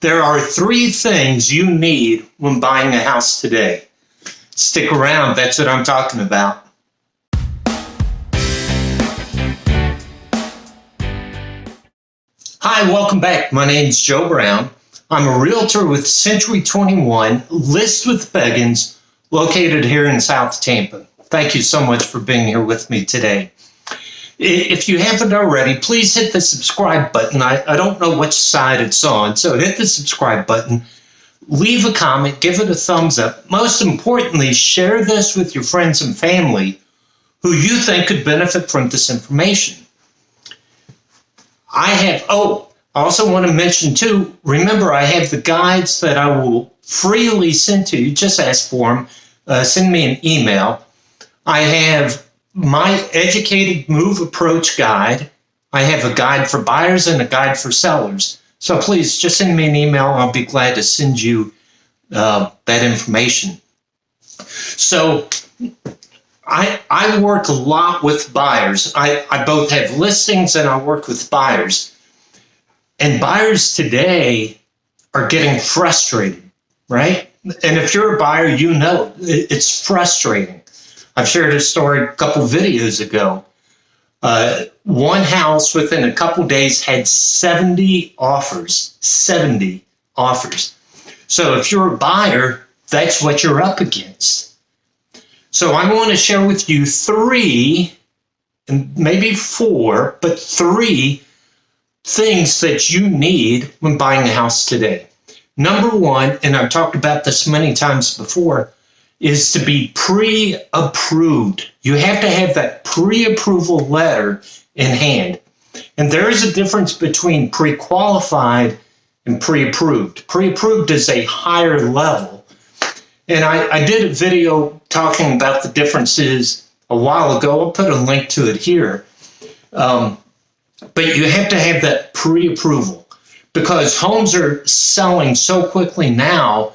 There are three things you need when buying a house today. Stick around, that's what I'm talking about. Hi, welcome back. My name's Joe Brown. I'm a realtor with Century 21, List with Beggins, located here in South Tampa. Thank you so much for being here with me today. If you haven't already, please hit the subscribe button. I don't know which side it's on, so hit the subscribe button. Leave a comment, give it a thumbs up. Most importantly, share this with your friends and family who you think could benefit from this information. I also want to mention too, remember I have the guides that I will freely send to you. Just ask for them. Send me an email. I have my Educated Move Approach guide. I have a guide for buyers and a guide for sellers. So please just send me an email. I'll be glad to send you that information. So I work a lot with buyers. I both have listings and I work with buyers. And buyers today are getting frustrated, right? And if you're a buyer, you know it's frustrating. I've shared a story a couple videos ago. One house within a couple days had 70 offers. 70 offers. So if you're a buyer, that's what you're up against. So I want to share with you three, and maybe four, but three things that you need when buying a house today. Number one, and I've talked about this many times before, is to be pre-approved. You have to have that pre-approval letter in hand. And there is a difference between pre-qualified and pre-approved. Pre-approved is a higher level. And I did a video talking about the differences a while ago. I'll put a link to it here. But you have to have that pre-approval because homes are selling so quickly now.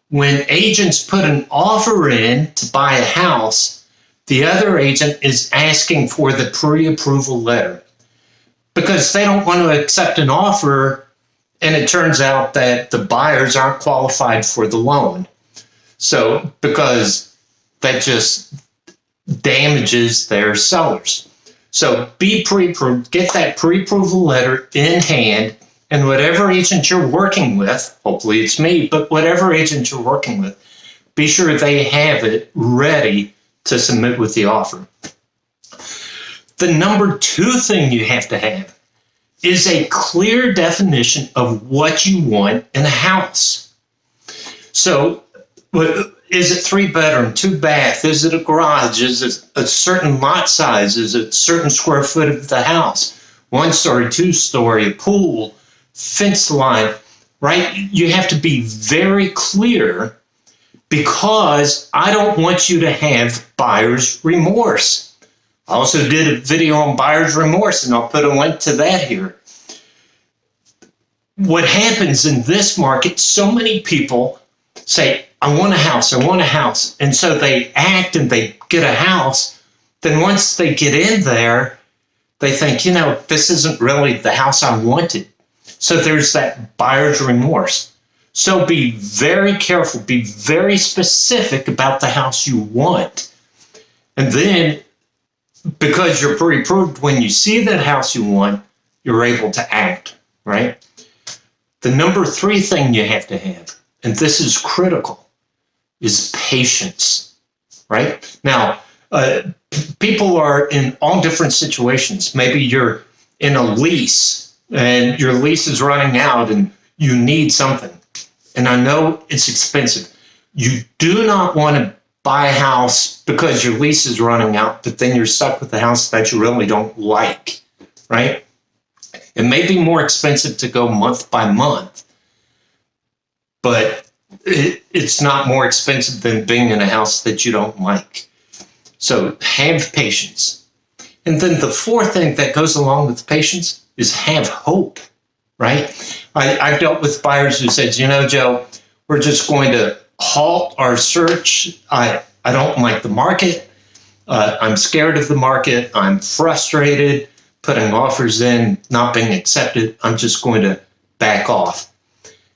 When agents put an offer in to buy a house, the other agent is asking for the pre-approval letter because they don't want to accept an offer and it turns out that the buyers aren't qualified for the loan. So, because that just damages their sellers. So be pre-approved, get that pre-approval letter in hand. And whatever agent you're working with, hopefully it's me, but whatever agent you're working with, be sure they have it ready to submit with the offer. The number two thing you have to have is a clear definition of what you want in a house. So, is it 3-bedroom, 2-bath? Is it a garage? Is it a certain lot size? Is it a certain square foot of the house? 1-story, 2-story, a pool, fence line, right? You have to be very clear because I don't want you to have buyer's remorse. I also did a video on buyer's remorse and I'll put a link to that here. What happens in this market, so many people say, I want a house, I want a house. And so they act and they get a house. Then once they get in there, they think, this isn't really the house I wanted. So there's that buyer's remorse. So be very careful, be very specific about the house you want. And then, because you're pre-approved, when you see that house you want, you're able to act, right? The number three thing you have to have, and this is critical, is patience, right? Now, people are in all different situations. Maybe you're in a lease, and your lease is running out and you need something. And I know it's expensive. You do not want to buy a house because your lease is running out, but then you're stuck with a house that you really don't like, right? It may be more expensive to go month by month, but it's not more expensive than being in a house that you don't like. So have patience. And then the fourth thing that goes along with patience is have hope, right? I've dealt with buyers who said, Joe, we're just going to halt our search. I don't like the market. I'm scared of the market. I'm frustrated putting offers in, not being accepted. I'm just going to back off.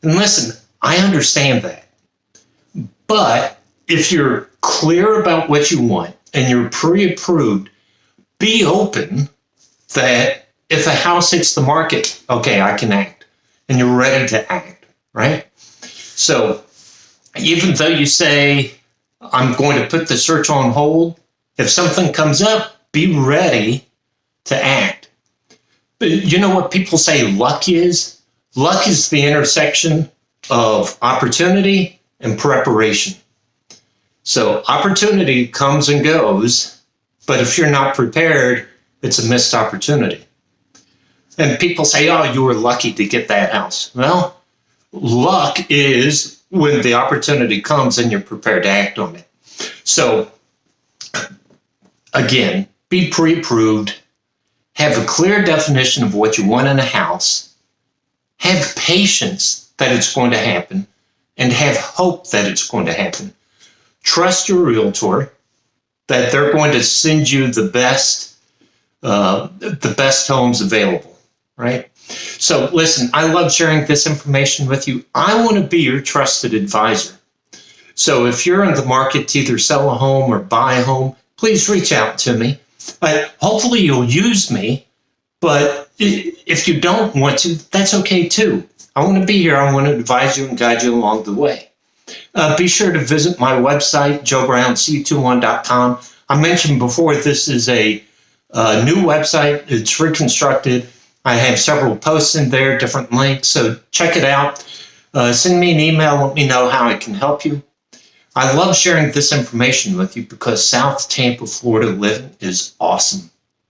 And listen, I understand that. But if you're clear about what you want and you're pre-approved, be open that if a house hits the market, okay, I can act. And you're ready to act, right? So even though you say, I'm going to put the search on hold, if something comes up, be ready to act. But you know what people say luck is? Luck is the intersection of opportunity and preparation. So opportunity comes and goes, but if you're not prepared, it's a missed opportunity. And people say, oh, you were lucky to get that house. Well, luck is when the opportunity comes and you're prepared to act on it. So again, be pre-approved, have a clear definition of what you want in a house, have patience that it's going to happen, and have hope that it's going to happen. Trust your realtor that they're going to send you the best homes available, right? So listen, I love sharing this information with you. I want to be your trusted advisor. So if you're in the market to either sell a home or buy a home, please reach out to me. Hopefully you'll use me, but if you don't want to, that's okay too. I want to be here. I want to advise you and guide you along the way. Be sure to visit my website, joebrownc21.com. I mentioned before, this is a new website. It's reconstructed. I have several posts in there, different links, so check it out. Send me an email. Let me know how I can help you. I love sharing this information with you because South Tampa, Florida living is awesome.